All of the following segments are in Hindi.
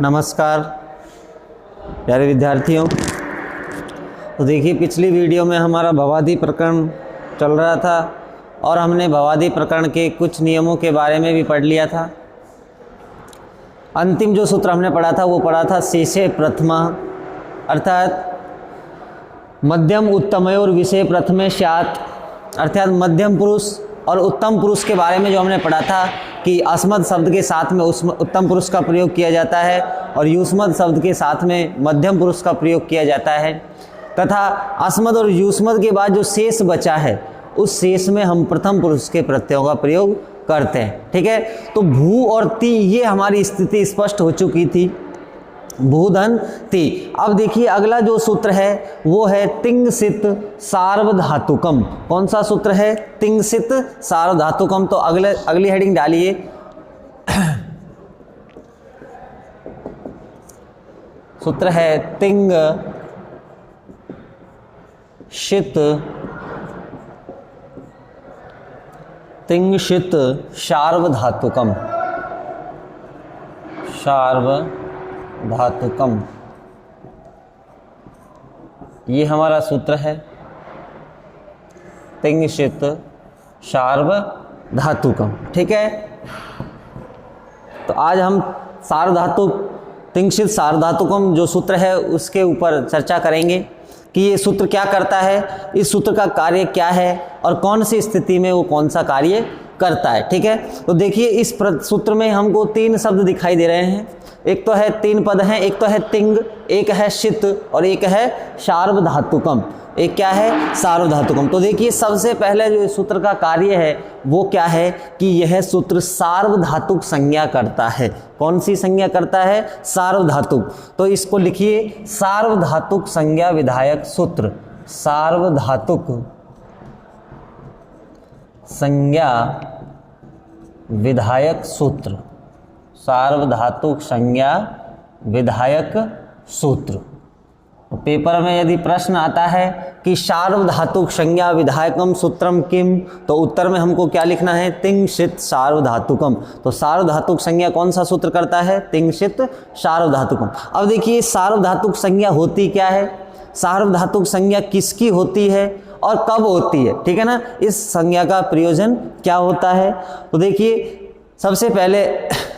नमस्कार प्यारे विद्यार्थियों। तो देखिए, पिछली वीडियो में हमारा भवादि प्रकरण चल रहा था और हमने भवादि प्रकरण के कुछ नियमों के बारे में भी पढ़ लिया था। अंतिम जो सूत्र हमने पढ़ा था वो पढ़ा था शेषे प्रथमा, अर्थात मध्यम उत्तमयोर विषय प्रथमे स्यात्, अर्थात मध्यम पुरुष और उत्तम पुरुष के बारे में जो हमने पढ़ा था कि अस्मद शब्द के साथ में उत्तम पुरुष का प्रयोग किया जाता है और युष्मद शब्द के साथ में मध्यम पुरुष का प्रयोग किया जाता है, तथा अस्मद और युष्मद के बाद जो शेष बचा है उस शेष में हम प्रथम पुरुष के प्रत्ययों का प्रयोग करते हैं। ठीक है, तो भू और ती ये हमारी स्थिति स्पष्ट हो चुकी थी, भूधन ती। अब देखिए अगला जो सूत्र है वो है तिंगसित सार्वधातुकम। कौन सा सूत्र है? तिंगसित सार्वधातुकम। तो अगली हेडिंग डालिए, सूत्र है तिंगशित सार्वधातुकम, सार्वधातुकम, ये हमारा सूत्र है तिंगशित सार्वधातुकम। ठीक है, तो आज हम तिंगशित सार्वधातुकम जो सूत्र है उसके ऊपर चर्चा करेंगे कि ये सूत्र क्या करता है, इस सूत्र का कार्य क्या है और कौन सी स्थिति में वो कौन सा कार्य करता है। ठीक है, तो देखिए इस सूत्र में हमको तीन शब्द दिखाई दे रहे हैं। एक तो है, तीन पद हैं, एक तो है तिंग, एक है शित और एक है सार्वधातुकम। एक क्या है? सार्वधातुकम। तो देखिए सबसे पहले जो इस सूत्र का कार्य है वो क्या है कि यह सूत्र सार्वधातुक संज्ञा करता है। कौन सी संज्ञा करता है? सार्वधातुक। तो इसको लिखिए, सार्वधातुक संज्ञा विधायक सूत्र, सार्वधातुक संज्ञा विधायक सूत्र, सार्वधातुक संज्ञा विधायक सूत्र। तो पेपर में यदि प्रश्न आता है कि सार्वधातुक संज्ञा विधायकम सूत्रम किम, तो उत्तर में हमको क्या लिखना है? तिंगशित सार्वधातुकम। तो सार्वधातुक संज्ञा कौन सा सूत्र करता है? तिंगशित सार्वधातुकम। अब देखिए सार्वधातुक संज्ञा होती क्या है, सार्वधातुक संज्ञा किसकी होती है और कब होती है। ठीक है ना, इस संज्ञा का प्रयोजन क्या होता है। तो देखिए सबसे पहले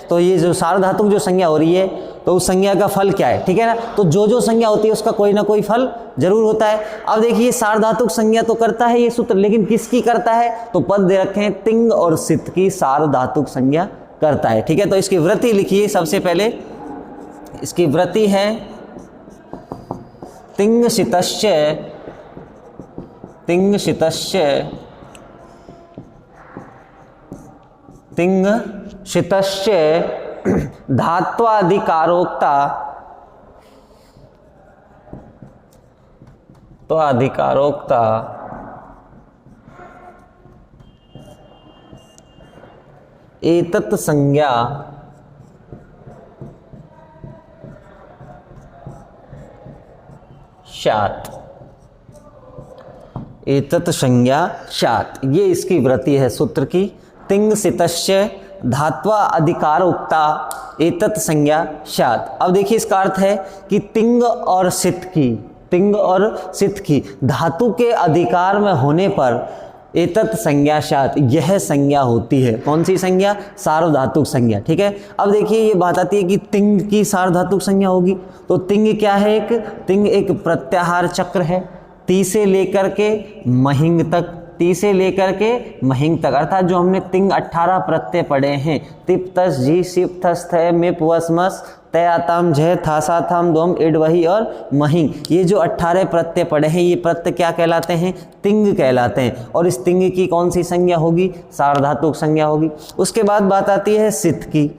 तो ये जो सार्वधातुक जो संज्ञा हो रही है तो उस संज्ञा का फल क्या है। ठीक है ना, तो जो संज्ञा होती है उसका कोई ना कोई फल जरूर होता है। अब देखिए सार्वधातुक संज्ञा तो करता है ये सूत्र, लेकिन किसकी करता है? तो पद दे रखे हैं तिंग और सित की सार्वधातुक संज्ञा करता है। ठीक है, तो इसकी वृत्ति लिखिए। सबसे पहले इसकी वृत्ति है तिंगशितस्य धात्वाधिकारोक्ता, तो अधिकारोक्ता एतत् संज्ञा स्यात्, एतत् संज्ञा स्यात्, ये इसकी वृत्ति है सूत्र की। तिंगसितस्य धात्वा अधिकार उक्ता एतत् संज्ञा स्यात्। अब देखिए इसका अर्थ है कि तिंग और सित की धातु के अधिकार में होने पर एतत् संज्ञा स्यात्, यह संज्ञा होती है। कौन सी संज्ञा? सार्वधातुक संज्ञा। ठीक है, अब देखिए ये बात आती है कि तिंग की सार्वधातुक संज्ञा होगी। तो तिंग क्या है? तिंग एक प्रत्याहार चक्र है, ती से लेकर के महिंग तक, ती से लेकर के महिंग तक, अर्थात जो हमने तिंग 18 प्रत्यय पढ़े हैं, तिप तस जी सिप थस थ मिप वसमस तय आताम झय थासा थाम दोम इड वही और महिंग, ये जो 18 प्रत्यय पढ़े हैं ये प्रत्यय क्या कहलाते हैं? तिंग कहलाते हैं। और इस तिंग की कौन सी संज्ञा होगी? सार्वधातुक संज्ञा होगी। उसके बाद बात आती है सित की।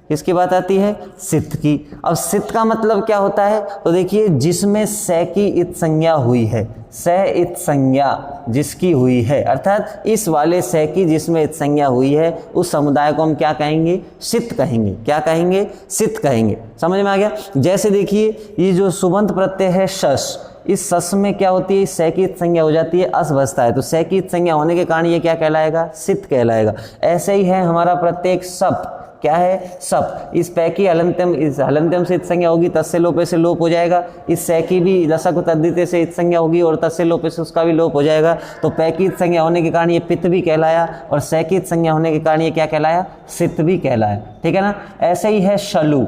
किसकी बात आती है? सित की। अब सित का मतलब क्या होता है? तो देखिए, जिसमें से की इत संज्ञा हुई है, से इत संज्ञा जिसकी हुई है, अर्थात इस वाले से की जिसमें इत संज्ञा हुई है, उस समुदाय को हम क्या कहेंगे? सित कहेंगे। क्या कहेंगे? सित कहेंगे। समझ में आ गया? जैसे देखिए, ये जो सुबंत प्रत्यय है शश, इस सस में क्या होती है? से की इत संज्ञा हो जाती है, अस बसता है, तो से की इत संज्ञा होने के कारण ये क्या कहलाएगा? सित कहलाएगा। ऐसे ही है हमारा प्रत्येक सप, क्या है? सप। इस पै की हलंत्यम, इस हलंत्यम से इत संज्ञा होगी, तस्य लोपे से लोप हो जाएगा। इस से की भी लसक तद्धिते से इत संज्ञा होगी और तस्य लोपे से उसका भी लोप हो जाएगा। तो पै की इत संज्ञा होने के कारण ये पित्त भी कहलाया और से की इत संज्ञा होने के कारण ये क्या कहलाया? सित भी कहलाया। ठीक है ना? ऐसे ही है शलु,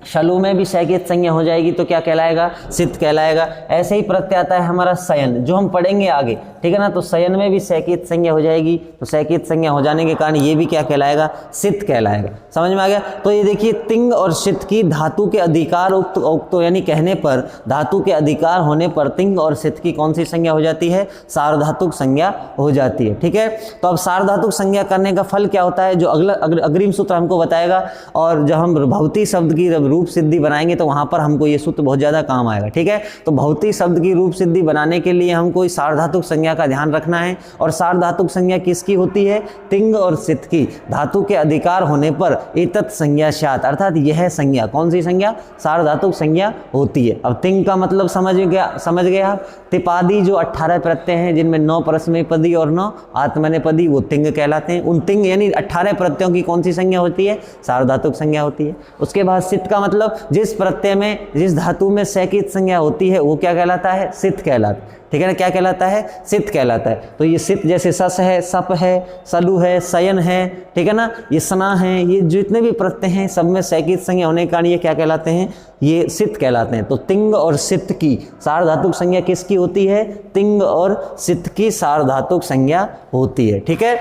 शलु में भी से की इत संज्ञा हो जाएगी तो क्या कहलाएगा? सित कहलाएगा। ऐसे ही प्रत्यय आता है हमारा शयन, जो हम पढ़ेंगे आगे। ठीक है ना? तो शयन में भी से की इत संज्ञा हो जाएगी, तो से की इत संज्ञा हो जाने के कारण ये भी क्या कहलाएगा? सित कहलाएगा। समझ में आ गया? तो ये देखिए, तिंग और सित की धातु के अधिकार उक्त यानी कहने पर, धातु के अधिकार होने पर तिंग और सित की कौन सी संज्ञा हो जाती है? सार्वधातुक संज्ञा हो जाती है। ठीक है? तो अब सार्वधातुक संज्ञा करने का फल क्या होता है, जो अगला अग्रिम सूत्र हमको बताएगा। और जब हम भौतिक शब्द की रूप सिद्धि बनाएंगे तो वहां पर हमको ये सूत्र बहुत ज्यादा काम आएगा। ठीक है? तो भौतिक शब्द की रूप सिद्धि बनाने के लिए हमको इस सार्वधातुक संज्ञा का ध्यान रखना है। और सार्वधातुक संज्ञा किसकी होती है? तिंग और सित की। धातु के अधिकार होने पर एतत् संज्ञा स्यात्, अर्थात यह संज्ञा, कौन सी संज्ञा? सार्वधातुक संज्ञा होती है। अब तिंग का मतलब समझ गया आप? तिपादी जो 18 प्रत्यय हैं, जिनमें 9 परस्मैपदी और 9 आत्मनेपदी, वो तिंग कहलाते हैं। उन तिंग यानी 18 प्रत्ययों की कौन सी संज्ञा होती है? सार्वधातुक संज्ञा होती है। उसके बाद सित का मतलब जिस प्रत्यय में, जिस धातु में से की इत संज्ञा होती है, वो क्या कहलाता है? सित कहलाता है। ठीक है ना? क्या कहलाता है? सित कहलाता है। तो ये सित जैसे सस है, सप है, सलु है, शयन है, ठीक है ना, ये सना है, ये जितने भी प्रत्यय हैं सब में से की इत संज्ञा होने के कारण ये क्या कहलाते हैं? ये सित कहलाते हैं। तो तिंग और सित की सार्वधातुक संज्ञा किसकी होती है? तिंग और सित की सार्वधातुक संज्ञा होती है। ठीक है?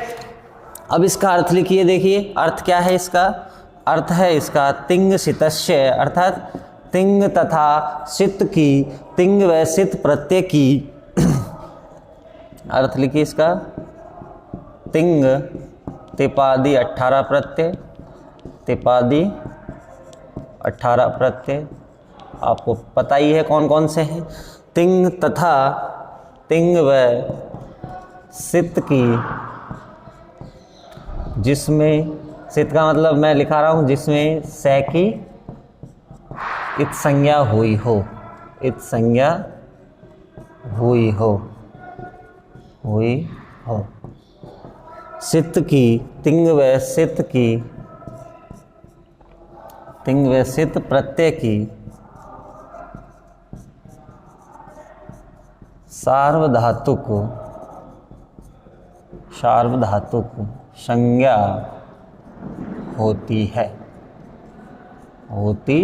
अब इसका अर्थ लिखिए। देखिए अर्थ क्या है इसका? अर्थ है इसका तिंग सितस्य, अर्थात तिंग तथा सित की, तिंग व सित प्रत्यय की। अर्थ लिखिए इसका, तिंग तिपादी 18 प्रत्यय, तिपादी 18 प्रत्यय आपको पता ही है कौन कौन से हैं। तिंग तथा तिंग व सित की, जिसमें, सित का मतलब मैं लिखा रहा हूं, जिसमें से की इत संज्ञा हुई हो, इत संज्ञा हुई हो, हुई हो। सित की, तिंग व सित की, तिंग व सित प्रत्यय की सार्वधातुक, सार्वधातुक संज्ञा होती है, होती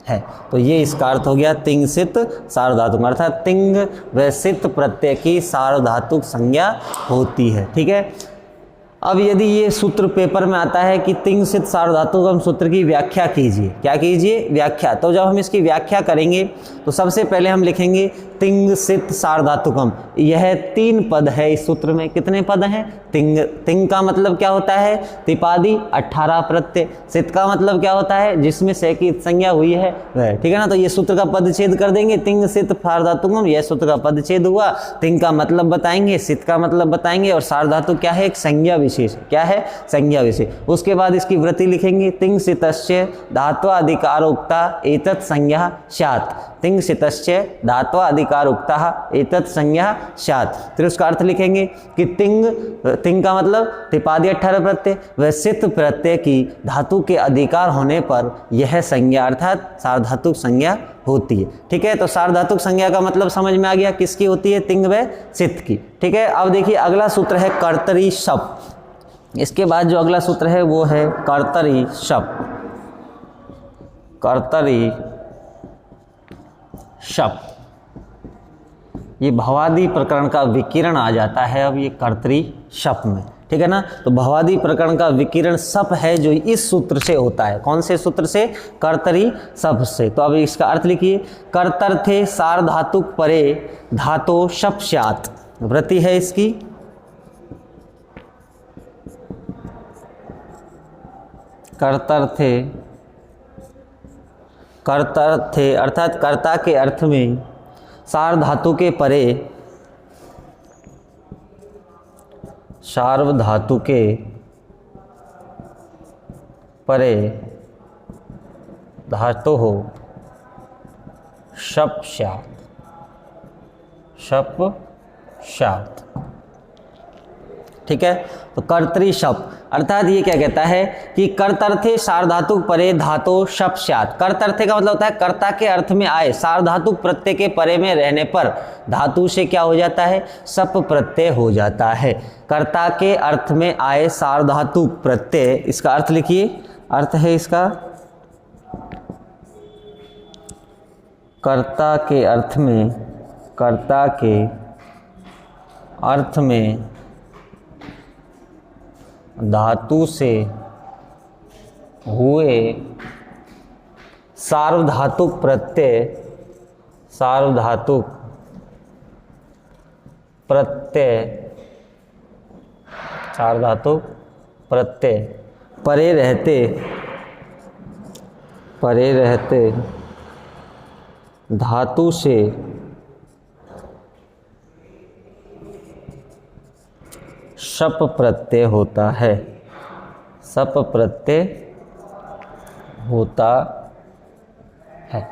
है। तो ये इसका अर्थ हो गया तिंग सित सार्वधातुक, अर्थात तिंग व सित प्रत्यय की सार्वधातुक संज्ञा होती है। ठीक है? अब यदि ये सूत्र पेपर में आता है कि तिंग सित सार्वधातुकम सूत्र की व्याख्या कीजिए, क्या कीजिए? व्याख्या। तो जब हम इसकी व्याख्या करेंगे तो सबसे पहले हम लिखेंगे तिंग सित सार्वधातुकम। यह 3 पद है इस सूत्र में। कितने पद हैं? तिंग। तिंग का मतलब क्या होता है? तिपादी 18 प्रत्यय। सित का मतलब क्या होता है? जिसमें से की संज्ञा हुई है वह। ठीक है ना? तो ये सूत्र का पदच्छेद कर देंगे, तिंग सित सार्वधातुकम, यह सूत्र का पदच्छेद हुआ। तिंग का मतलब बताएंगे, सित का मतलब बताएंगे, और सार्वधातु क्या है? एक संज्ञा विशेष। क्या है? संज्ञा विशेष। उसके बाद इसकी वृत्ति लिखेंगे, तिंग सितस्य धात्वा अधिकारोक्ता एतत् संज्ञा स्यात्। तिंग सितस्य धात्वा अधिकारोक्ता एतत् संज्ञा स्यात्। फिर उसका अर्थ लिखेंगे कि तिंग का मतलब तिपादी 18 प्रत्यय, व सित प्रत्यय की धातु के अधिकार होने पर यह संज्ञा अर्थात सार्वधातुक संज्ञा होती है। ठीक है? तो सार्वधातुक संज्ञा का मतलब समझ में आ गया, किसकी होती है? तिंग व सित की। ठीक है? अब देखिए अगला सूत्र है कर्तरी शप। इसके बाद जो अगला सूत्र है वो है कर्तरी शप। कर्तरी शप, ये भवादि प्रकरण का विकिरण आ जाता है अब ये कर्तरी शप में। ठीक है ना? तो भवादि प्रकरण का विकिरण सप है जो इस सूत्र से होता है। कौन से सूत्र से? कर्तरी सप से। तो अब इसका अर्थ लिखिए, कर्तर्थे सार्वधातुक परे धातो शप स्यात्। वृत्ति है इसकी, कर्तर्थे, कर्तर्थे अर्थात कर्ता के अर्थ में सार्वधातु के परे, सार्वधातु के परे धातु हो शप स्यात्, शप स्यात्। ठीक है, तो कर्तरी शप अर्थात ये क्या कहता है कि कर्तर्थे सार्वधातुक परे धातु शप स्यात्। कर्तर्थे का मतलब होता है कर्ता के अर्थ में आए सार्वधातुक प्रत्यय के परे में रहने पर धातु से क्या हो जाता है, सप प्रत्यय हो जाता है। कर्ता के अर्थ में आए सार्वधातुक प्रत्यय, इसका अर्थ लिखिए, अर्थ है इसका कर्ता के अर्थ में, कर्ता के अर्थ में धातु से हुए सार्वधातुक प्रत्यय, सार्वधातुक प्रत्यय, सार्वधातुक प्रत्यय परे रहते, परे रहते धातु से शप प्रत्यय होता है, शप प्रत्यय होता है।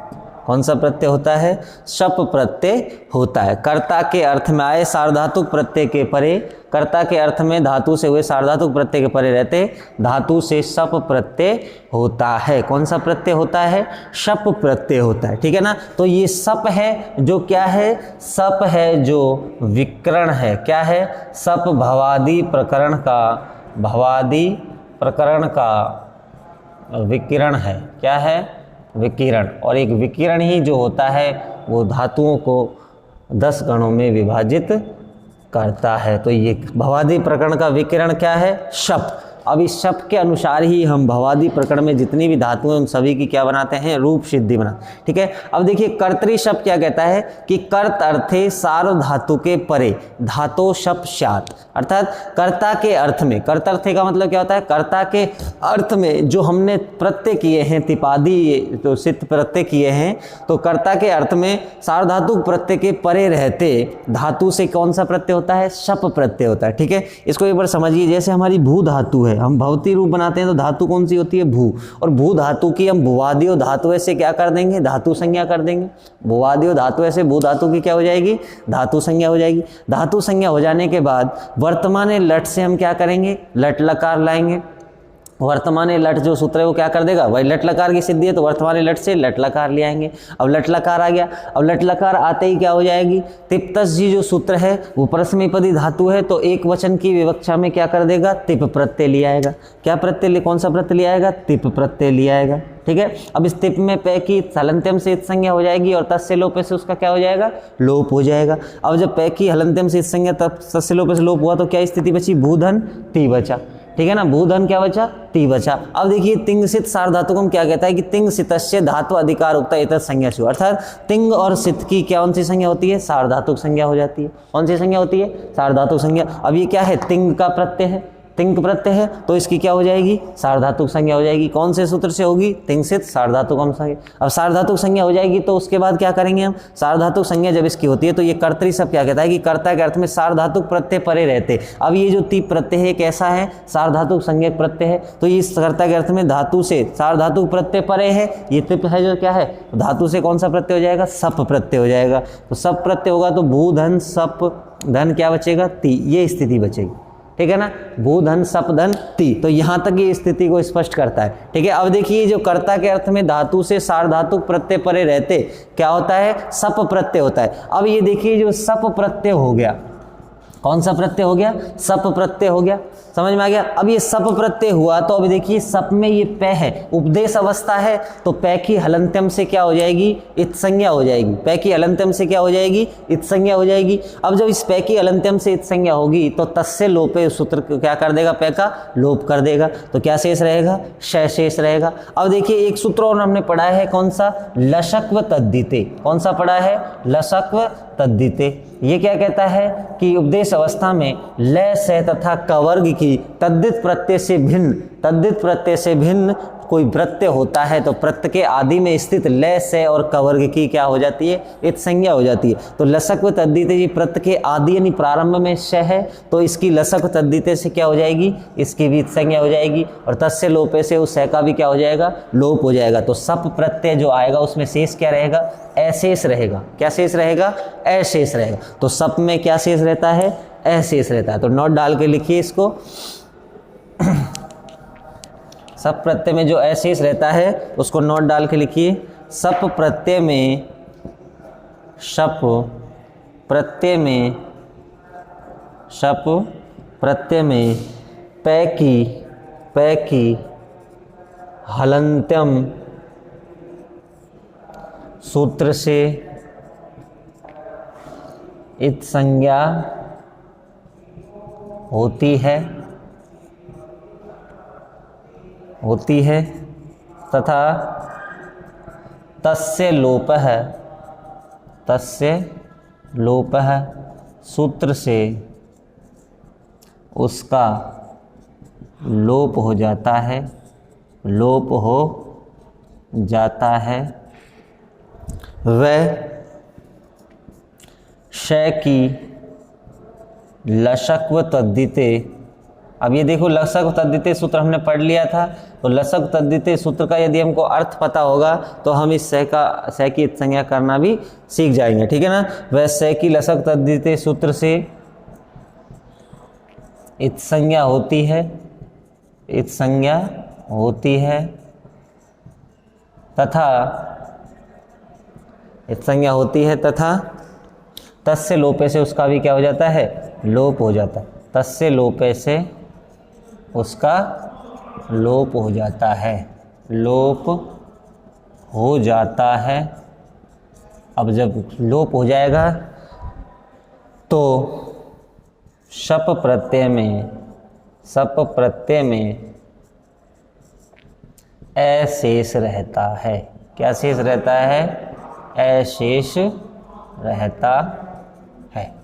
कौन सा प्रत्यय होता है, शप प्रत्यय होता है। कर्ता के अर्थ में आए सार्वधातुक प्रत्यय के परे, कर्ता के अर्थ में धातु से हुए सार्वधातुक प्रत्यय के परे रहते धातु से शप प्रत्यय होता है। कौन सा प्रत्यय होता है, शप प्रत्यय होता है। ठीक है ना, तो ये शप है जो क्या है, शप है जो विकरण है। क्या है, शप भवादि प्रकरण का, भवादि प्रकरण का विकिरण है। क्या है, विकिरण। और एक विकिरण ही जो होता है वो धातुओं को 10 गणों में विभाजित करता है। तो ये भवादि प्रकरण का विकिरण क्या है, शप। अब इस शप के अनुसार ही हम भवादि प्रकरण में जितनी भी धातुएं उन सभी की क्या बनाते हैं, रूप सिद्धि बना। ठीक है, अब देखिए कर्तरी शप क्या कहता है कि कर्त अर्थे सार्वधातु के परे धातु शप स्यात्, अर्थात कर्ता के अर्थ में, कर्तर्थे का मतलब क्या होता है, कर्ता के अर्थ में जो हमने प्रत्यय किए हैं, तिपादी तो सिद्ध प्रत्यय किए हैं, तो कर्ता के अर्थ में सार्वधातुक प्रत्यय के परे रहते धातु से कौन सा प्रत्यय होता है, शप प्रत्यय होता है। ठीक है, इसको एक बार समझिए, जैसे हमारी भू धातु है, हम भवती रूप बनाते हैं तो धातु कौन सी होती है, भू, और भू धातु की हम भुवादियो धातु से क्या कर देंगे, धातु संज्ञा कर देंगे। भुवादियो धातु से भू धातु की क्या हो जाएगी, धातु संज्ञा हो जाएगी। धातु संज्ञा हो जाने के बाद वर्तमान लट से हम क्या करेंगे, लट लकार लाएंगे। वर्तमान लट जो सूत्र है वो क्या कर देगा, भाई लट लकार की सिद्धि है तो वर्तमान लट से लट लकार ले आएंगे। अब लट लकार आ गया, अब लट लकार आते ही क्या हो जाएगी, तिप्तस जी जो सूत्र है वो परस्मैपदी धातु है तो एक वचन की विवक्षा में क्या कर देगा, तिप प्रत्यय ले आएगा। क्या प्रत्यय, कौन सा प्रत्यय ले आएगा, तिप प्रत्यय ले आएगा। ठीक है, अब इस तिप में पै की हलंत्यम से इत संज्ञा हो जाएगी और तस्य लोप से उसका क्या हो जाएगा, लोप हो जाएगा। अब जब पै की हलंत्यम से इत संज्ञा तब तस्य लोप से लोप हुआ तो क्या स्थिति बची, भूधन ती बचा। ठीक है ना, भूधन क्या बचा, ती बचा। अब देखिए तिंग सित सार्वधातुकम क्या कहता है कि तिंग सितस्य धातु अधिकार उक्ता एतत् संज्ञा स्यु, अर्थात तिंग और सित की क्या कौन सी संज्ञा होती है, सार्वधातुक संज्ञा हो जाती है। कौन सी संज्ञा होती है, सार्वधातुक संज्ञा। अब ये क्या है, तिंग का प्रत्यय है, तिंग प्रत्यय है तो इसकी क्या हो जाएगी, सार्वधातुक संज्ञा हो जाएगी। कौन से सूत्र से होगी, तिंगसित सार्वधातुकम संज्ञा। अब सार्वधातुक संज्ञा हो जाएगी तो उसके बाद क्या करेंगे हम, सार्वधातुक संज्ञा जब इसकी होती है तो ये कर्तरी शब्द क्या कहता है कि कर्ता के अर्थ में सार्वधातुक प्रत्यय परे रहते। अब ये जो ती प्रत्यय है कैसा है, सार्वधातुक संज्ञक प्रत्यय है, तो ये कर्ता के अर्थ में धातु से सार्वधातुक प्रत्यय परे है। ये तिप है जो क्या है, धातु से कौन सा प्रत्यय हो जाएगा, सप प्रत्यय हो जाएगा। तो सप प्रत्यय होगा तो भू धन सप धन क्या बचेगा, ती, ये स्थिति बचेगी। ठीक है ना, भू धन सप धन ती, तो यहां तक ये स्थिति को स्पष्ट करता है। ठीक है, अब देखिए जो कर्ता के अर्थ में धातु से सार्वधातुक प्रत्यय परे रहते क्या होता है, सप प्रत्यय होता है। अब ये देखिए जो सप प्रत्यय हो गया, कौन सा प्रत्यय हो गया, सप प्रत्यय हो गया, समझ में आ गया। अब ये सप प्रत्यय हुआ तो अब देखिए सप में ये पै है, उपदेश अवस्था है तो पै की हलंत्यम से क्या हो जाएगी, इत संज्ञा हो जाएगी। पै की हलंत्यम से क्या हो जाएगी, इत संज्ञा हो जाएगी। अब जब इस पै की हलंत्यम से इत संज्ञा होगी तो तस्य लोपे सूत्र क्या कर देगा, पै का लोप कर देगा। तो क्या शेष रहेगा, श शेष रहेगा। अब देखिए एक सूत्र और हमने पढ़ा है, कौन सा, लशक्व तद्धिते। कौन सा पढ़ा है, लशक्व तद्धिते। ये क्या कहता है कि उपदेश अवस्था में लय से तथा कवर्ग की तद्धित प्रत्यय से भिन्न, तद्धित प्रत्यय से भिन्न कोई प्रत्यय होता है तो प्रत्यय के आदि में स्थित लय से और कवर्ग की क्या हो जाती है, इत संज्ञा हो जाती है। तो लसक व तद्धिते जी प्रत्यय के आदि यानी प्रारंभ में श है तो इसकी लसक तद्धिते से क्या हो जाएगी, इसकी भी इत संज्ञा हो जाएगी और तस्य लोपे से उस स का भी क्या हो जाएगा, लोप हो जाएगा। तो सप प्रत्यय जो आएगा उसमें शेष क्या रहेगा, अशेष रहेगा। क्या शेष रहेगा, अशेष रहेगा। तो सप में क्या शेष रहता है, अशेष रहता है। तो नोट डाल के लिखिए इसको। सप प्रत्यय में जो अशेष रहता है उसको नोट डाल के लिखिए। सप प्रत्यय में, शप प्रत्यय में, शप प्रत्यय में पैकी हलंत्यम सूत्र से इत संज्ञा होती है तथा तस्य लोपः सूत्र से उसका लोप हो जाता है, वह शय की लशक व तद्धिते। अब ये देखो लसक व तद्धिते सूत्र हमने पढ़ लिया था, तो लसक तद्धिते सूत्र का यदि हमको अर्थ पता होगा तो हम इस सह की इत संज्ञा करना भी सीख जाएंगे, ठीक है ना। वह सह की लसक तद्धिते सूत्र से इत संज्ञा होती है तथा तस्य लोपे से उसका भी क्या हो जाता है, लोप हो जाता है। तस्य लोपे से उसका लोप हो जाता है। अब जब लोप हो जाएगा तो शप प्रत्यय में अशेष रहता है। क्या शेष रहता है, अशेष रहता है।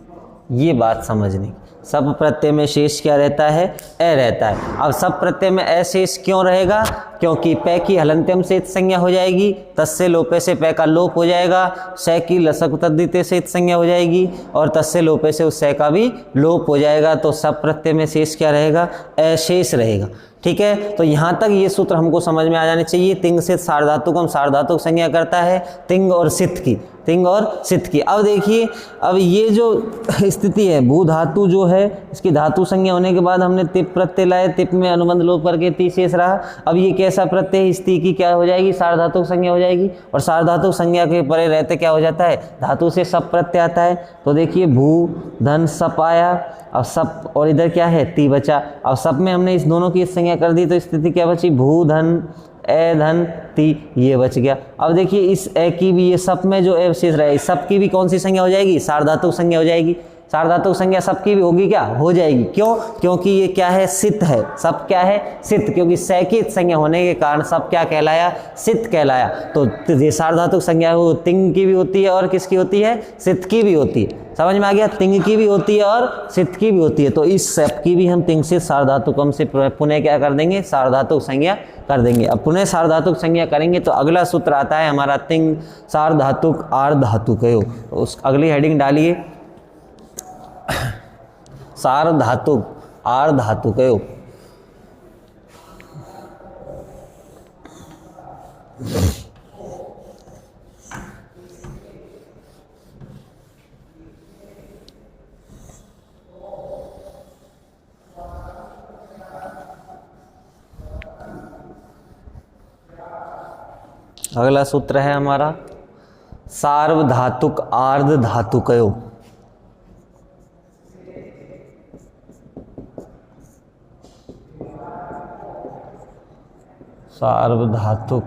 ये बात समझनी। सब प्रत्यय में शेष क्या रहता है, अ रहता है। अब सब प्रत्यय में अशेष क्यों रहेगा, क्योंकि पै की हलंत्यम से इत संज्ञा हो जाएगी, तस्य लोपे से पै का लोप हो जाएगा, श की लसक तद्धिते से इत संज्ञा हो जाएगी और तस्य लोपे से उस श का भी लोप हो जाएगा। तो सब प्रत्यय में शेष क्या रहेगा, अशेष रहेगा। ठीक है, तो यहाँ तक ये सूत्र हमको समझ में आ जाने चाहिए। तिंग सित सार्वधातुक हम सार्वधातुक संज्ञा करता है, तिंग और सित की। अब देखिए, अब ये जो स्थिति है, भू धातु जो है इसकी धातु संज्ञा होने के बाद हमने तिप प्रत्यय लाए, तिप में अनुबंध लोप करके ती शेष रहा। अब ये कैसा प्रत्यय, इस ती की क्या हो जाएगी, सार्वधातुक संज्ञा हो जाएगी और सार्वधातुक संज्ञा के परे रहते क्या हो जाता है, धातु से सप प्रत्यय आता है। तो देखिए भू धन सप आया, अब सप और इधर क्या है, ती बचा। अब सप में हमने इस दोनों की संज्ञा कर दी तो स्थिति क्या बची, भू धन ए धन ती, ये बच गया। अब देखिए इस ए की भी, ये सप में जो ए शेष रहे, सप की भी कौन सी संज्ञा हो जाएगी, सार्वधातुक संज्ञा हो जाएगी। सार्वधातुक संज्ञा सब की भी होगी क्या, हो जाएगी। क्यों, क्योंकि ये क्या है, सित है। सब क्या है, सित, क्योंकि सैकित संज्ञा होने के कारण सब क्या कहलाया, सित कहलाया। तो ये सार्वधातुक संज्ञा वो तिंग की भी होती है और किसकी होती है, सित की भी होती है। समझ में आ गया, तिंग की भी होती है और सित की भी होती है। तो इस सब की भी हम तिंग से सार्वधातुकम से पुनः क्या कर देंगे, सार्वधातुक संज्ञा कर देंगे। अब पुनः सार्वधातुक संज्ञा करेंगे तो अगला सूत्र आता है हमारा तिंग सार्वधातुक आर्धातुकयो। उस अगली हेडिंग डालिए, सार्वधातुक आर्धातुकयो। अगला सूत्र है हमारा सार्वधातुक आर्धधातुकयो। सार्वधातुक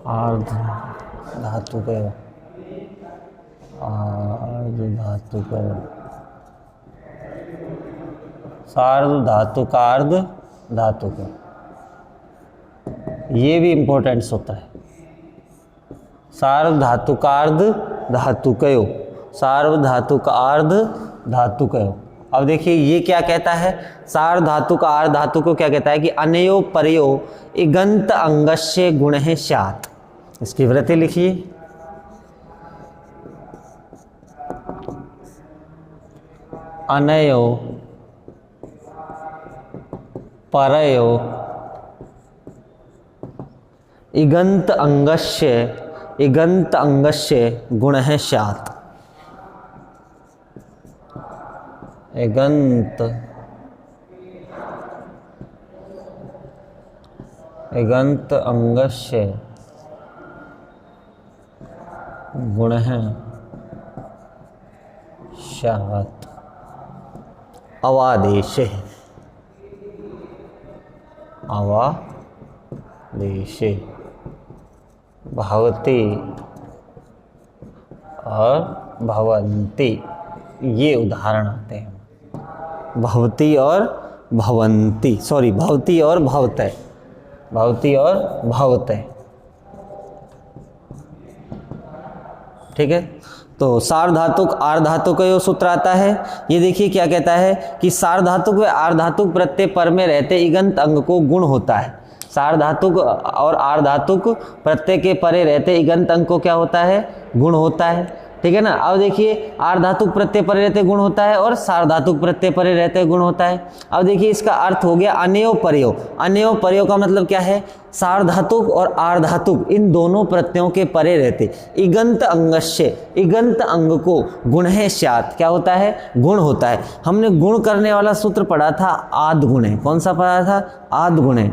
आर्धधातुकयो, आर्धधातुकयो, सार्वधातुक आर्धधातुकयो। ये भी इंपॉर्टेंट सूत्र है। सार्वधातुकार्ध धातुकयो, सार्वधातुकार्ध धातुकयो। अब देखिए ये क्या कहता है, सार्वधातुक आर्ध धातु को क्या कहता है कि अनयो परयो इगंत अंगस्य गुण है स्यात्। इसकी वृत्ति लिखिए, अनयो परयो इगंत अंगस्य गुण है स्यात्। इगंत अंगस्य गुण है स्यात्। अवादेशे, अवादेशे भवति और भवन्ति, ये उदाहरण आते हैं। भवति और भवन्ति, सॉरी भवति और भवतय, भवति और भवतय, ठीक है। तो सार्वधातुक आर्धातुक यो सूत्र आता है। ये देखिए क्या कहता है कि सार्वधातुक व आर्धातुक प्रत्यय पर में रहते इगंत अंग को गुण होता है। सार्वधातुक और आर्धातुक प्रत्यय के परे रहते इगंत अंग को क्या होता है, गुण होता है, ठीक है ना। अब देखिए आर्धातुक प्रत्यय परे रहते गुण होता है और सार्वधातुक प्रत्यय परे रहते गुण होता है। अब देखिए इसका अर्थ हो गया अनयो परयो। अनयो परयो का मतलब क्या है, सार्वधातुक और आर्धातुक इन दोनों प्रत्ययों के परे रहते इगंत अंगस्य, इगंत अंग को गुण है स्यात्, क्या होता है, गुण होता है। हमने गुण करने वाला सूत्र पढ़ा था आद गुणे, कौन सा पढ़ा था, आद गुणे,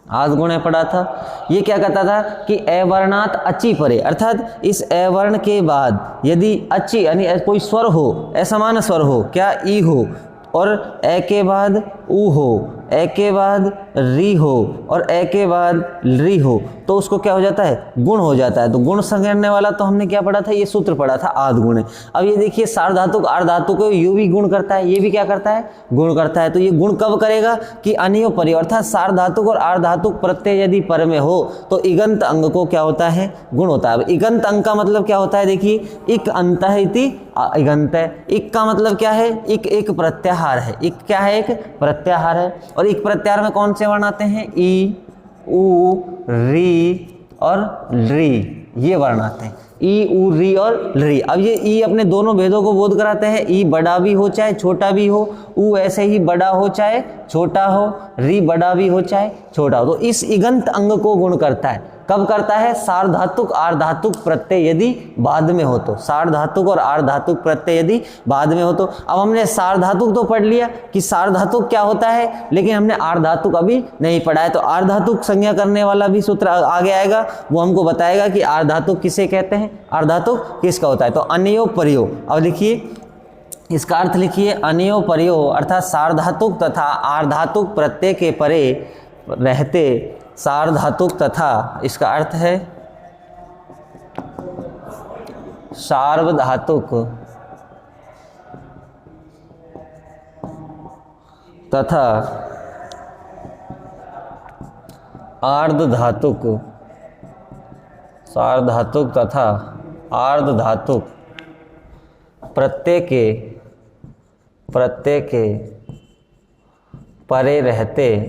आद गुणे पढ़ा था। ये क्या कहता था कि अवर्णात अचि परे, अर्थात इस अवर्ण के बाद यदि अचि यानी कोई स्वर हो, असमान स्वर हो, क्या ई हो और ए के बाद ऊ हो, ए के बाद री हो और ए के बाद री हो, तो उसको क्या हो जाता है, गुण हो जाता है। तो गुण संगणने वाला तो हमने क्या पढ़ा था, ये सूत्र पढ़ा था आद गुण। अब ये देखिए सार्वधातुक आर्धातुक को यू भी गुण करता है, ये भी क्या करता है, गुण करता है। तो ये गुण कब करेगा कि अनियो परि, अर्थात सार्वधातुक और आर्धातुक प्रत्यय यदि पर में हो तो इगंत अंग को क्या होता है, गुण होता है। इगंत अंग का मतलब क्या होता है, देखिए इक अंतः इति इगंत है। इक का मतलब क्या है, इक एक प्रत्याहार है, इक क्या है, एक प्रत्याहार है। और इक प्रत्याहार में कौन से वर्ण आते हैं, ई ऊ री और री, ये वर्ण आते हैं, ई ऊ री और री। अब ये ई अपने दोनों भेदों को बोध कराते हैं, ई बड़ा भी हो चाहे छोटा भी हो, ऊ ऐसे ही बड़ा हो चाहे छोटा हो, री बड़ा भी हो चाहे छोटा हो। तो इस इगंत अंग को गुण करता है, कब करता है, सार्वधातुक आर्धातुक प्रत्यय यदि बाद में हो तो, सार्वधातुक और आर्धातुक प्रत्यय यदि बाद में हो तो। अब हमने सार्वधातुक तो पढ़ लिया कि सार्वधातुक क्या होता है, लेकिन हमने आर्धातुक अभी नहीं पढ़ा है। तो आर्धातुक संज्ञा करने वाला भी सूत्र आगे आएगा, वो हमको बताएगा कि आर्धातुक किसे कहते हैं, आर्धातुक किसका होता है। तो अनयो परयो, अब लिखिए इसका अर्थ लिखिए, अनयो परयो अर्थात सार्वधातुक तथा आर्धातुक प्रत्यय के परे रहते सार्वधातुक तथा, इसका अर्थ है सार्वधातुक तथा आर्धधातुक, सार्वधातुक तथा आर्धधातुक प्रत्यय के परे रहते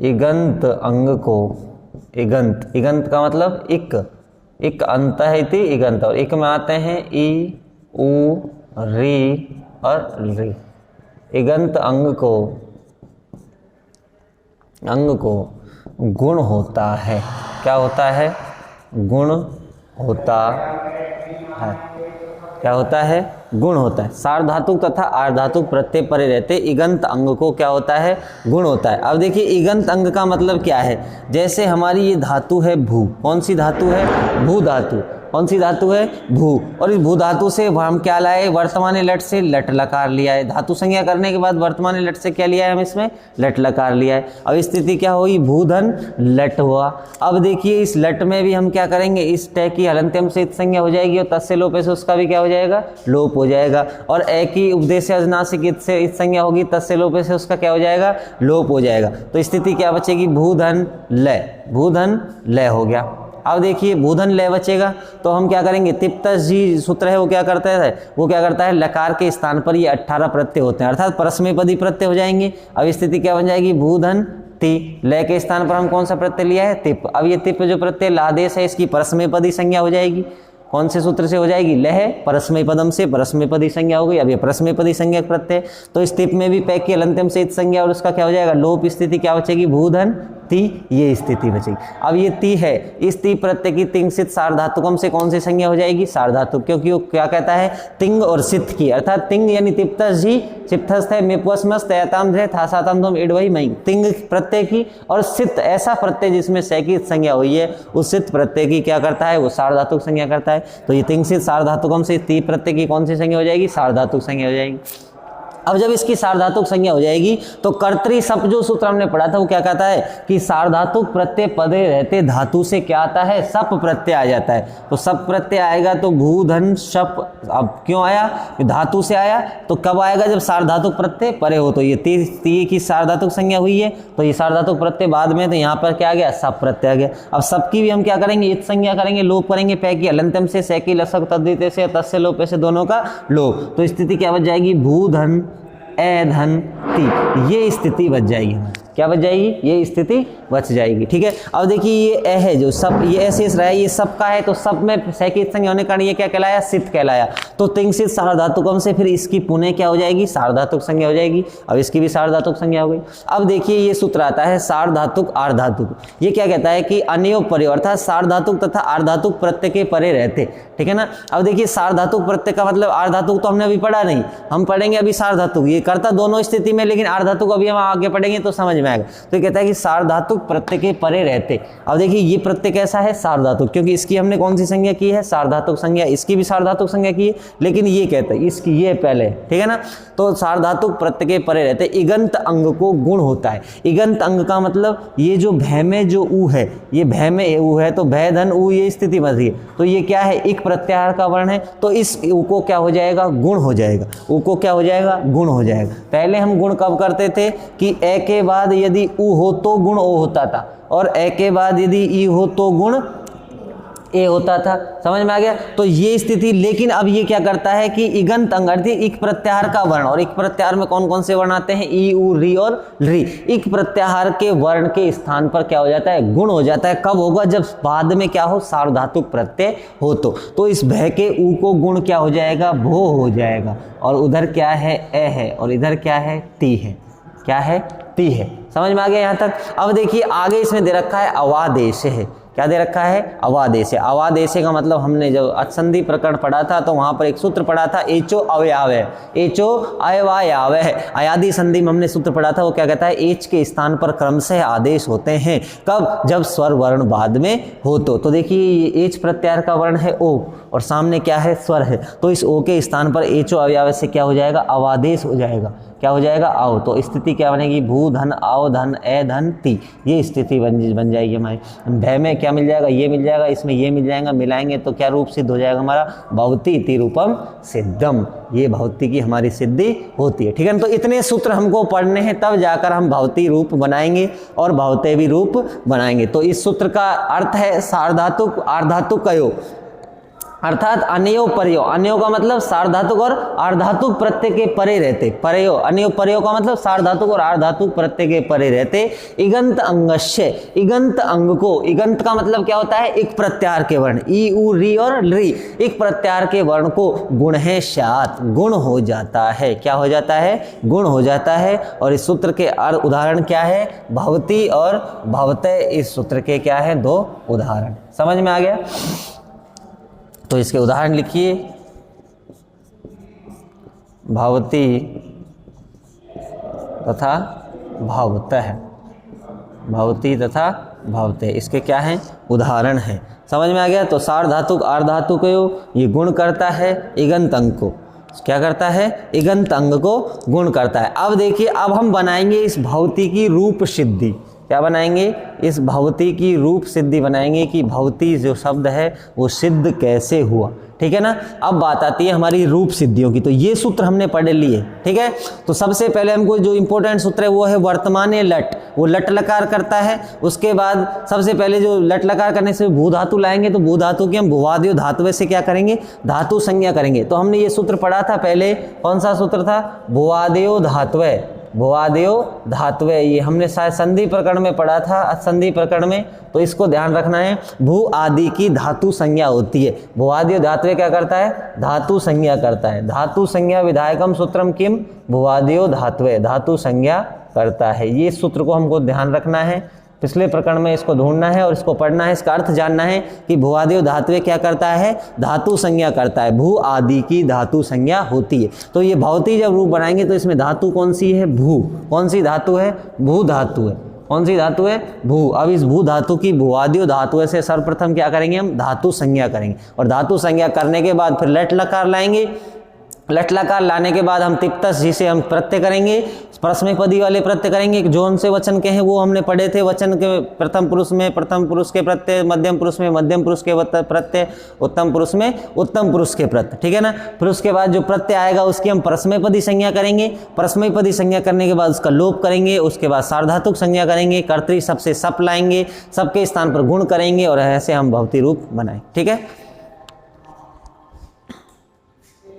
इगंत अंग को, इगंत, इगंत का मतलब इक, इक अंत है इति इगंत, और इक में आते हैं ई ऊ री और री। इगंत अंग को गुण होता है, क्या होता है, गुण होता है, क्या होता है, गुण होता है। सार्वधातुक तथा आर्धातुक प्रत्यय परे रहते इगंत अंग को क्या होता है, गुण होता है। अब देखिए इगंत अंग का मतलब क्या है, जैसे हमारी ये धातु है भू, कौन सी धातु है, भू धातु, कौन सी धातु है, भू, और इस भू धातु से हम क्या लाए, वर्तमान लट से लट लकार लिया है। धातु संज्ञा करने के बाद वर्तमान लट से क्या लिया है, हम इसमें लट लकार लिया है। अब स्थिति क्या हुई, भूधन लट हुआ। अब देखिए इस लट में भी हम क्या करेंगे, इस टय की हलंत्यम से संज्ञा हो जाएगी और तस्य लोपे से उसका भी क्या हो जाएगा, लोप हो जाएगा। और ए की उपदेश अजनासिक इत से इत संज्ञा होगी, तस्य लोपे से उसका क्या हो जाएगा, लोप हो जाएगा। तो स्थिति क्या बचेगी, भूधन लय, भूधन लय हो गया। अब देखिए भूधन लय बचेगा तो हम क्या करेंगे, तिप्तस जी सूत्र है वो क्या करता है, वो क्या करता है, लकार के स्थान पर ये 18 प्रत्यय होते हैं अर्थात परस्मैपदी प्रत्यय हो जाएंगे। अब स्थिति क्या बन जाएगी, भूधन ति, लय के स्थान पर हम कौन सा प्रत्यय लिया है, तिप। अब ये तिप जो प्रत्यय लादेश है इसकी परस्मैपदी संज्ञा हो जाएगी, कौन से सूत्र से हो जाएगी, लह परस्मैपदम से परस्मैपदी संज्ञा हो गई। अब ये परस्मैपदी संज्ञा प्रत्यय, तो इस तिप में भी पैक की अलंत्यम से इत संज्ञा और उसका क्या हो जाएगा, लोप। स्थिति क्या बचेगी, भूधन ती, ये स्थिति बचेगी। अब ये ती है, इस ती प्रत्यय की तिंग सित सार्वधातुकम से कौन सी संज्ञा हो जाएगी, सार्वधातुक, क्योंकि वो क्या कहता है, तिंग और सित की, अर्थात तिंग यानी तिप्तस जी चिप्तस्थ है मेपुअस्मस तयताम ध्रे थासाताम तुम इडवई मई, तिंग प्रत्यय की, और सित ऐसा प्रत्यय जिसमें से की संज्ञा हुई है उस सित प्रत्यय की क्या करता है, वो सार्वधातुक संज्ञा करता है। तो ये तिंग सित सार्वधातुकम से ती प्रत्यय की कौन सी संज्ञा हो जाएगी, सार्वधातुक संज्ञा हो जाएगी। अब जब इसकी सार्वधातुक संज्ञा हो जाएगी तो कर्तरी सप जो सूत्र हमने पढ़ा था वो क्या कहता है कि सार्वधातुक प्रत्यय पदे रहते धातु से क्या आता है, सप प्रत्यय आ जाता है। तो सप प्रत्यय आएगा तो भूधन शप, अब क्यों आया, धातु से आया, तो कब आएगा, जब सार्वधातुक प्रत्यय परे हो। तो ये ती की सार्वधातुक संज्ञा हुई है तो ये सार्वधातुक प्रत्यय बाद में, तो यहाँ पर क्या आ गया, सप प्रत्यय आ गया। अब सबकी भी हम क्या करेंगे, इत संज्ञा करेंगे, लोप करेंगे, पै की अलंत्यम से, सै की लसक तद्धित से, तस्य लोप से, दोनों का लोप। तो स्थिति क्या बच जाएगी, भूधन ए धन ती, ये स्थिति बच जाएगी हमारी, क्या बच जाएगी, ये स्थिति बच जाएगी। ठीक है। अब देखिए ये ए है जो सब, ये ऐसे रहा है, ये सब का है, तो सब में सैकित संज्ञा होने के कारण ये क्या कहलाया, सित कहलाया। तो तिंग सित सार्वधातुकम से फिर इसकी पुनः क्या हो जाएगी, सार्वधातुक संज्ञा हो जाएगी। अब इसकी भी सार्वधातुक संज्ञा हो गई। अब देखिए ये सूत्र आता है सार्वधातुक आर्धातुक, ये क्या कहता है कि अनयो परे अर्थात सार्वधातुक तथा आर्धातुक प्रत्यय के परे रहते, ठीक है ना। अब देखिए सार्वधातुक प्रत्यय का मतलब, आर्धातुक तो हमने अभी पढ़ा नहीं, हम पढ़ेंगे अभी सार्वधातुक, ये करता दोनों स्थिति में, लेकिन आर्धातुक अभी हम आगे पढ़ेंगे तो समझ में आएगा। तो ये कहता है कि सार्वधातुक प्रत्यय के परे रहते। अब देखिए ये प्रत्यय कैसा है, सार्वधातुक, क्योंकि इसकी हमने कौन सी संज्ञा की है, सार्वधातुक संज्ञा, इसकी भी सार्वधातुक संज्ञा की है, लेकिन ये कहता है इसकी ये पहले, ठीक है ना। तो सार्वधातुक प्रत्यय के परे रहते, इगंत अंग को गुण होता है। इगंत अंग का मतलब ये जो भय में जो ऊ है, ये भय में ऊ है, तो भय धन ऊ, ये स्थिति बन रही है, तो ये क्या है, इक प्रत्याहार का वर्ण है, तो इस ऊ को क्या हो जाएगा, गुण हो जाएगा। ऊ को क्या हो जाएगा, गुण हो जाएगा। पहले हम गुण कब करते थे कि ए के बाद यदि ऊ हो तो गुण ओ होता था, और ए के बाद यदि ई हो तो गुण ए होता था, समझ में आ गया। तो ये स्थिति, लेकिन अब ये क्या करता है कि इगंत अंग अर्थात इक प्रत्याहार का वर्ण, और इक प्रत्याहार में कौन कौन से वर्ण आते हैं, ई उ री और री। इक प्रत्याहार के वर्ण के स्थान पर क्या हो जाता है, गुण हो जाता है। कब होगा, जब बाद में क्या हो, सार्वधातुक प्रत्यय हो। तो इस भय के ऊ को गुण क्या हो जाएगा, भो हो जाएगा, और उधर क्या है, ए है, और इधर क्या है, ती है, क्या है, ती है। समझ में आ गया यहाँ तक। अब देखिए आगे इसमें दे रखा है अवादेश है, क्या दे रखा है, अवादेश। अवादेश का मतलब हमने जब अचसंधि प्रकरण पढ़ा था तो वहां पर एक सूत्र पढ़ा था, एचो अवयावय, एचो अवयावय, अयादि संधि में हमने सूत्र पढ़ा था, वो क्या कहता है, एच के स्थान पर क्रमशः आदेश होते हैं, कब, जब स्वर वर्ण बाद में हो। तो देखिए ये एच प्रत्याहार का वर्ण है ओ, और सामने क्या है, स्वर है, तो इस ओ के स्थान पर एचो अवयावय से क्या हो जाएगा, अवादेश हो जाएगा, क्या हो जाएगा, आओ। तो स्थिति क्या बनेगी, भू धन आओ धन ए धन ती, ये स्थिति बन जाएगी हमारी। भय में क्या मिल जाएगा, ये मिल जाएगा, इसमें ये मिल जाएगा, मिलाएंगे तो क्या रूप सिद्ध हो जाएगा हमारा, भवति इति रूपम सिद्धम, ये भवति की हमारी सिद्धि होती है, ठीक है ना। तो इतने सूत्र हमको पढ़ने हैं, तब जाकर हम भवति रूप बनाएंगे और भवतेवी रूप बनाएंगे। तो इस सूत्र का अर्थ है सार्वधातुक आर्धातुक कयो, अर्थात अनयो परयो, अनयो का मतलब सार्वधातुक और आर्धातुक प्रत्यय के परे रहते, परयो, अनयो परयो का मतलब सार्वधातुक और आर्धातुक प्रत्यय के परे रहते। इगंत अंगस्य, इगंत अंग को, इगंत का मतलब क्या होता है, एक प्रत्याहार के वर्ण, ई उ री और री, एक प्रत्याहार के वर्ण को गुण है स्यात्, गुण हो जाता है, क्या हो जाता है, गुण हो जाता है। और इस सूत्र के उदाहरण क्या है, भवति और भवतय, इस सूत्र के क्या है, दो उदाहरण। समझ में आ गया। तो इसके उदाहरण लिखिए, भवति तथा भवतः, भवति तथा भवतः, इसके क्या हैं, उदाहरण हैं। समझ में आ गया। तो सार्वधातुक आर्धातुक ये गुण करता है इगंत अंग को, क्या करता है, इगंत अंग को गुण करता है। अब देखिए, अब हम बनाएंगे इस भवति की रूप सिद्धि, क्या बनाएंगे, इस भवती की रूप सिद्धि बनाएंगे कि भवती जो शब्द है वो सिद्ध कैसे हुआ। ठीक है ना। अब बात आती है हमारी रूप सिद्धियों की, तो ये सूत्र हमने पढ़ लिए। ठीक है, तो सबसे पहले हमको जो इंपॉर्टेंट सूत्र है वो है वर्तमाने लट, वो लट लकार करता है। उसके बाद सबसे पहले जो लट लकार करने से भू धातु लाएंगे, तो भू धातु की हम भुवादियो धातु से क्या करेंगे, धातु संज्ञा करेंगे। तो हमने ये सूत्र पढ़ा था पहले, कौन सा सूत्र था, भुवादियो धात्वय, भुवादियो धात्वय, ये हमने शायद संधि प्रकरण में पढ़ा था, संधि प्रकरण में, तो इसको ध्यान रखना है। भू आदि की धातु संज्ञा होती है, भुवादियो धात्वय क्या करता है, धातु संज्ञा करता है। धातु संज्ञा विधायकम सूत्रम किम, भुवादियो धात्वय, धातु संज्ञा करता है। ये सूत्र को हमको ध्यान रखना है, पिछले प्रकरण में इसको ढूंढना है और इसको पढ़ना है, इसका अर्थ जानना है कि भुवादियो धात्वय क्या करता है, धातु संज्ञा करता है, भू आदि की धातु संज्ञा होती है। तो ये भवती जब रूप बनाएंगे तो इसमें धातु कौन सी है, भू, कौन सी धातु है, भू धातु है, कौन सी धातु है, भू। अब इस भू धातु की भुवादियो धातु से सर्वप्रथम क्या करेंगे, हम धातु संज्ञा करेंगे, और धातु संज्ञा करने के बाद फिर लट लकार लाएंगे। लट लकार लाने के बाद हम तिप्तस जिसे हम प्रत्यय करेंगे, परस्मैपदी वाले प्रत्यय करेंगे, जो उनसे वचन के हैं वो हमने पढ़े थे। वचन के प्रथम पुरुष में प्रथम पुरुष के प्रत्यय, मध्यम पुरुष में मध्यम पुरुष के प्रत्यय, उत्तम पुरुष में उत्तम पुरुष के प्रत्यय। ठीक है ना। फिर उसके बाद जो प्रत्यय आएगा उसकी हम परस्मैपदी संज्ञा करेंगे। परस्मैपदी संज्ञा करने के बाद उसका लोप करेंगे, उसके बाद सार्वधातुक संज्ञा करेंगे, कर्तरी शब्द से सप लाएंगे, सबके स्थान पर गुण करेंगे, और ऐसे हम भवती रूप बनाएंगे। ठीक है।